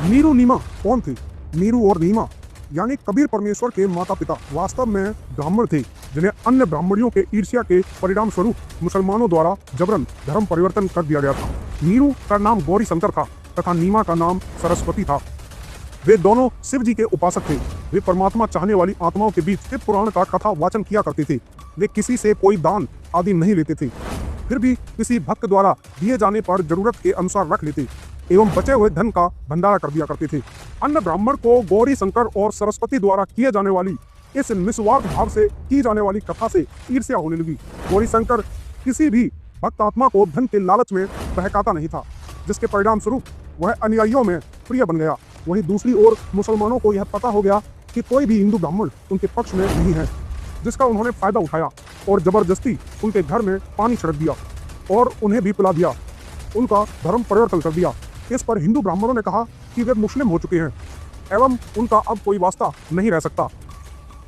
नीरू नीमा कौन थे? नीरू और नीमा यानी कबीर परमेश्वर के माता पिता वास्तव में ब्राह्मण थे, जिन्हें अन्य ब्राह्मणियों के ईर्ष्या के परिणाम स्वरूप मुसलमानों द्वारा जबरन धर्म परिवर्तन कर दिया गया था। नीरू का नाम गौरी शंकर था तथा नीमा का नाम सरस्वती था। वे दोनों शिव जी के उपासक थे। वे परमात्मा चाहने वाली आत्माओं के बीच शिव पुराण का कथा वाचन किया करते थे। वे किसी से कोई दान आदि नहीं लेते थे, फिर भी किसी भक्त द्वारा दिए जाने पर जरूरत के अनुसार रख लेते एवं बचे हुए धन का भंडारा कर दिया करते थे। अन्य ब्राह्मण को गौरी शंकर और सरस्वती द्वारा किए जाने वाली इस निस्वार्थ भाव से की जाने वाली कथा से ईर्ष्या होने लगी। गौरी शंकर किसी भी भक्त आत्मा को धन के लालच में बहकाता नहीं था, जिसके परिणाम स्वरूप वह अनुयायियों में प्रिय बन गया। वहीं दूसरी ओर मुसलमानों को यह पता हो गया कि कोई भी हिंदू ब्राह्मण उनके पक्ष में नहीं है, जिसका उन्होंने फायदा उठाया और जबरदस्ती उनके घर में पानी छिड़क दिया और उन्हें भी पिला दिया, उनका धर्म परिवर्तन कर दिया। इस पर हिंदू ब्राह्मणों ने कहा कि वे मुस्लिम हो चुके हैं एवं उनका अब कोई वास्ता नहीं रह सकता।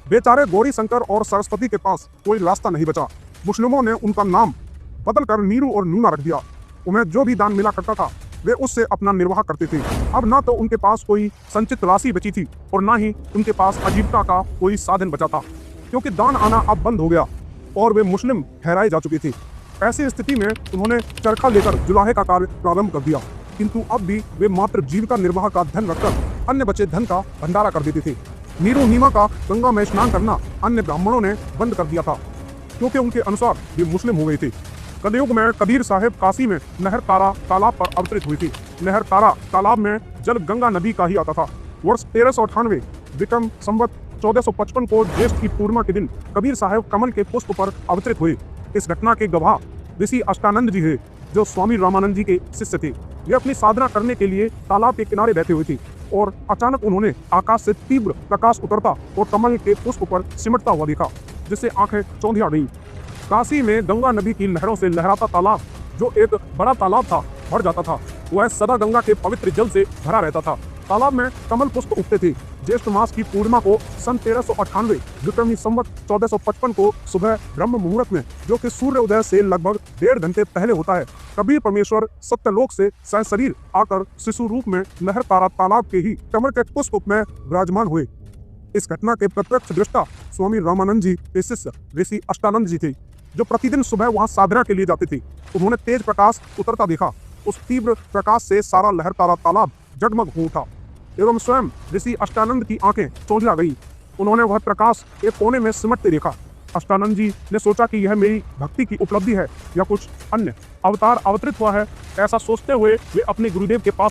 बेचारे गौरी शंकर और सरस्वती के पास कोई रास्ता नहीं बचा। मुस्लिमों ने उनका नाम बदलकर नीरू और नीमा रख दिया। उन्हें जो भी दान मिला करता था वे उससे अपना निर्वाह करते थे। अब ना तो उनके पास कोई संचित राशि बची थी और ना ही उनके पास आजीविका का कोई साधन बचा था, क्योंकि दान आना अब बंद हो गया और वे मुस्लिम ठहराए जा चुके थे। ऐसी स्थिति में उन्होंने चरखा लेकर जुलाहे का कार्य प्रारंभ कर दिया, किंतु अब भी वे मात्र जीविका निर्वाह का धन रखकर अन्य बचे धन का भंडारा कर देते थे। नीरू नीमा का गंगा में स्नान करना अन्य ब्राह्मणों ने बंद कर दिया था, क्योंकि उनके अनुसार वे मुस्लिम हो गए थे। कलयुग में कबीर साहब काशी में नहर तारा तालाब पर अवतरित हुई थी। नहर तारा तालाब में जल गंगा नदी का ही आता था। वर्ष 1398 विक्रम संवत 1455 को ज्येष्ठ की पूर्णिमा के दिन कबीर साहब कमल के पुष्प पर अवतरित हुए। इस घटना के गवाह ऋषि अष्टानंद जी है, जो स्वामी रामानंद जी के शिष्य थे। वे अपनी साधना करने के लिए तालाब के किनारे बैठे हुए थे और अचानक उन्होंने आकाश से तीव्र प्रकाश उतरता और कमल के पुष्प पर सिमटता हुआ देखा, जिससे आंखें चौंधिया गईं। काशी में गंगा नदी की लहरों से लहराता तालाब, जो एक बड़ा तालाब था, भर जाता था। वह सदा गंगा के पवित्र जल से भरा रहता था। तालाब में कमल पुष्प उगते थे। ज्येष्ठ मास की पूर्णिमा को सन 1398 विक्रमी संवत 1455 को सुबह ब्रह्म मुहूर्त में, जो कि सूर्य उदय से लगभग 1.5 घंटे पहले होता है, कबीर परमेश्वर सत्यलोक से सहशरीर आकर शिशु रूप में नहर तारा तालाब के ही कमल के पुष्प में विराजमान हुए। इस घटना के प्रत्यक्ष दृष्टा स्वामी रामानंद जी के शिष्य ऋषि अष्टानंद जी थे, जो प्रतिदिन सुबह वहां साधना के लिए जाते थे। उन्होंने तेज प्रकाश उतरता देखा। उस तीव्र प्रकाश से सारा लहर तारा तालाब जगमग हो उठा एवं स्वयं ऋषि अष्टानंद की आंखें चौंधिया गई। उन्होंने वह प्रकाश एक कोने में सिमटते देखा। अष्टानंद जी ने सोचा कि यह मेरी भक्ति की उपलब्धि है या कुछ अन्य अवतार अवतरित हुआ है। ऐसा सोचते हुए वे अपने गुरुदेव के पास